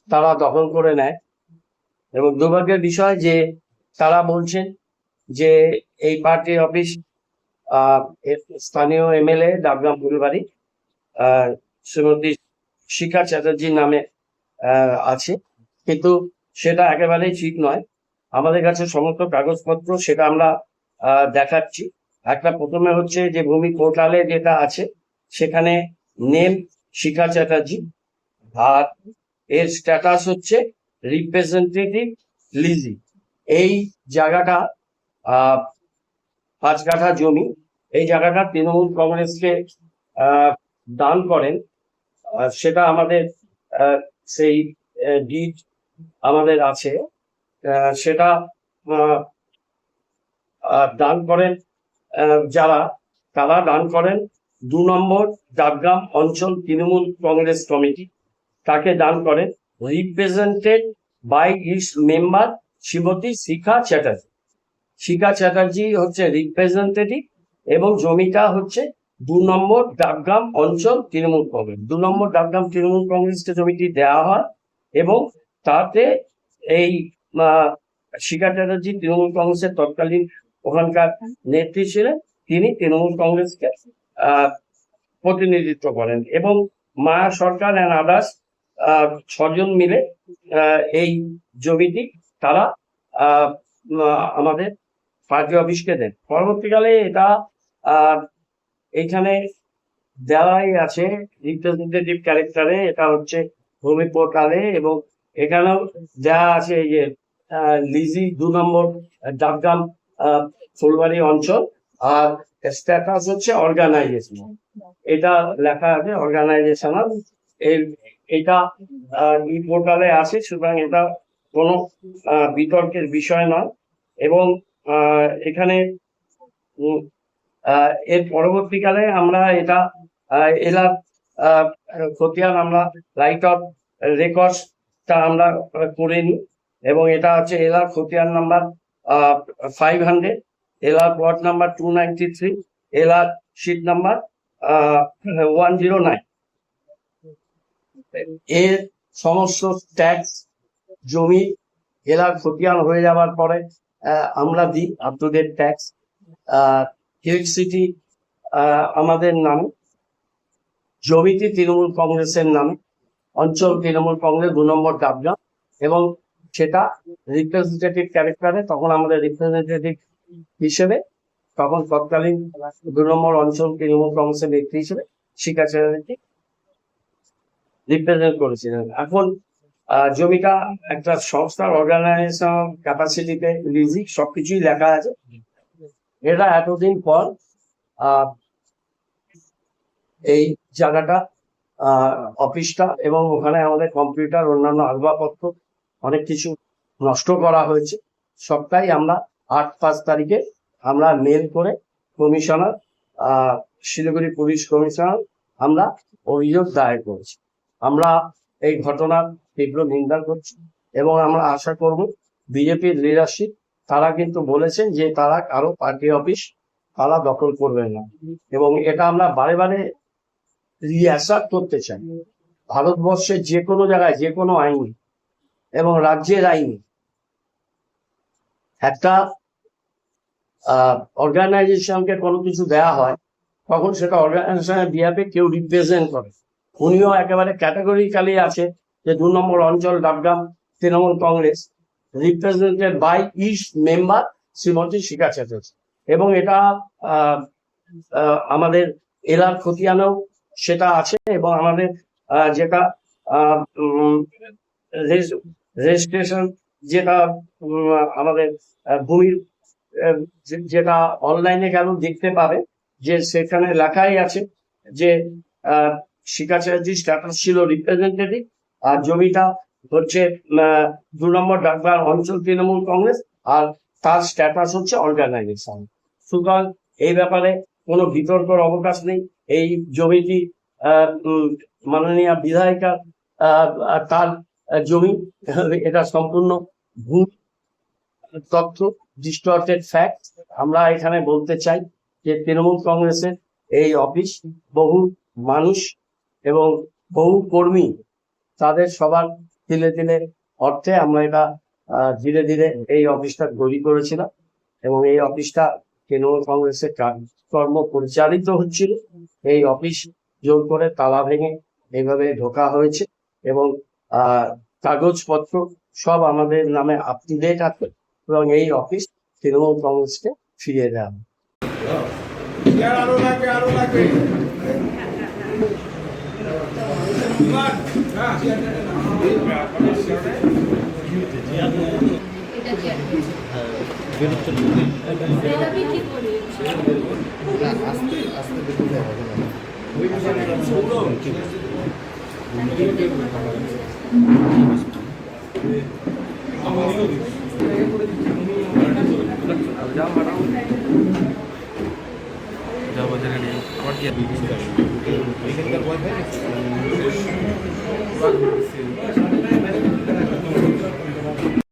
তারা দখল করে নেয়। এবং দুর্ভাগ্যের বিষয় যে তারা বলছেন যে এই পার্টি অফিস স্থানীয় এমএলএ ডাবগ্রাম ফুলবাড়ি শ্রীমতী শিখা চ্যাটার্জির নামে আছে, কিন্তু সেটা একেবারেই ঠিক নয়। আমাদের কাছে সমস্ত কাগজপত্র সেটা আমরা দেখাচ্ছি। একটা প্রথমে হচ্ছে যে ভূমি পোর্টালে যেটা আছে সেখানে নেম শিখা চ্যাটার্জি, আর এর স্ট্যাটাস হচ্ছে রিপ্রেজেন্টেটিভ লিজি। এই জায়গাটা 5 কাঠা জমি, এই জায়গাটা তৃণমূল কংগ্রেসকে দান করেন। সেটা আমাদের সেই ডিড আমাদের আছে, সেটা দান করেন যারা, তারা দান করেন 2 নম্বর ডাবগ্রাম অঞ্চল তৃণমূল কংগ্রেস কমিটি। তাকে দান করেন represented by his member Shrimati Shikha Chatterjee. Shikha Chatterjee হচ্ছে রিপ্রেজেন্টেটিভ এবং জমিটা হচ্ছে 2 নম্বর ডাবগ্রাম অঞ্চল তৃণমূল কংগ্রেস। 2 নম্বর ডাবগ্রাম তৃণমূল কংগ্রেসকে জমিটি দেওয়া হয় এবং তাতে এই শিখা চ্যাটার্জি তৃণমূল কংগ্রেসের তৎকালীন ওখানকার নেত্রী ছিলেন, তিনি তৃণমূল কংগ্রেসকে প্রতিনিধিত্ব করেন। এবং মায়া সরকার অ্যান্ড আদার্স 6 জন মিলে এই জমিটি তারা আমাদের পার্টি অফিসকে দেন। পরবর্তীকালে এটা এইখানে দেওয়াই আছে রিপ্রেজেন্টেটিভ ক্যারেক্টারে, এটা হচ্ছে ভূমি পোর্টালে, এবং এখানেও দেওয়া আছে এই যে লিজি 2 নম্বর ডাবগ্রাম ফুলবাড়ি অঞ্চল, আর স্ট্যাটাস হচ্ছে অর্গানাইজেশন, এটা লেখা আছে অর্গানাইজেশনাল। এটা ই পোর্টালে আছে, সুতরাং এটা কোনো বিতর্কের বিষয় নয়। এবং এখানে এর পরবর্তীকালে আমরা এটা এলার খতিয়ান আমরা রাইট অফ রেকর্ডসটা আমরা করে নিই, এবং এটা হচ্ছে এলার খতিয়ান নাম্বার 500, এলার প্লট নাম্বার 293, এলার শিট নাম্বার 109। এর সমস্ত ট্যাক্স জমি এলার খতিয়ান হয়ে যাওয়ার পরে আমরা দিই up to date tax. Electricity আমাদের নামে, জমিটি তৃণমূল কংগ্রেসের নামে, অঞ্চল তৃণমূল কংগ্রেস 2 নম্বর ডাবগ্রাম, এবং সেটা রিপ্রেজেন্টেটিভ ক্যারেক্টারে। তখন আমাদের রিপ্রেজেন্টেটিভ হিসেবে তখন তৎকালীন 2 নম্বর অঞ্চল তৃণমূল কংগ্রেসের নেত্রী হিসেবে শিখা চ্যাটার্জি রিপ্রেজেন্ট করেছিলেন। এখন জমিটা একটা সংস্থার অর্গানাইজেশন ক্যাপাসিটিতে লিজি, সবকিছুই লেখা আছে। এটা এতদিন পর এই জায়গাটা অফিসটা এবং ওখানে আমাদের কম্পিউটার অন্যান্য আসবাবপত্র অনেক কিছু নষ্ট করা হয়েছে, সবটাই আমরা 8-5 তারিখে আমরা মেল করে কমিশনার শিলিগুড়ি পুলিশ কমিশনার আমরা অভিযোগ দায়ের করেছি। আমরা এই ঘটনার তীব্র নিন্দা করছি এবং আমরা আশা করব বিজেপির লিডারশিপ তারা কিন্তু বলেছেন যে তারা কারো পার্টি অফিস তারা দখল করবেন না, এবং এটা আমরা বারে বারে রিঅ্যাসার্ট করতে চাই। ভারতবর্ষের যে কোনো জায়গায় যে কোনো আইন এবং রাজ্যের আইন একটা অর্গানাইজেশনকে কোনো কিছু দেওয়া হয় তখন সেটা অর্গানাইজেশনের বিহাফে কেউ রিপ্রেজেন্ট করে। উনিও একেবারে ক্যাটাগরিক্যালি আছে যে 2 নম্বর অঞ্চল Dabgram Trinamool Congress represented by each member Shrimati Shikha Chatterjee, এবং এটা আমাদের এলার খতিয়ানেও সেটা আছে, এবং আমাদের যেটা রেজিস্ট্রেশন যেটা আমাদের ভূমির যেটা অনলাইনে গেল দেখতে পাবে যে সেখানে লেখাই আছে যে শিখা চ্যাটার্জি স্ট্যাটাস ছিল রিপ্রেজেন্টেটিভ, আর জমিটা হচ্ছে 2 নম্বর ডাকবার অঞ্চল তৃণমূল কংগ্রেস, আর তার স্ট্যাটাস হচ্ছে অর্গানাইজেশন। সুতরাং এই ব্যাপারে কোনো বিতর্কের অবকাশ নেই। এই জমিটি মাননীয় বিধায়িকা তার জমি, এটা সম্পূর্ণ ভুল তথ্য, ডিস্টর্টেড ফ্যাক্ট। আমরা এখানে বলতে চাই যে তৃণমূল কংগ্রেসের এই অফিস বহু মানুষ এবং বহু কর্মী তাদের সবার তিলে তিলে অর্থে আমরা এটা ধীরে ধীরে এই অফিসটা তৈরি করেছিলাম এবং এই অফিসটা তৃণমূল কংগ্রেসের কাজকর্ম পরিচালিত হচ্ছিল। এই অফিস জোর করে তালা ভেঙে এইভাবে ঢোকা হয়েছে এবং কাগজপত্র সব আমাদের নামে আপ টু ডেট আছে এবং এই অফিস তৃণমূল কংগ্রেসকে ফিরিয়ে দেওয়া হবে। এখানকার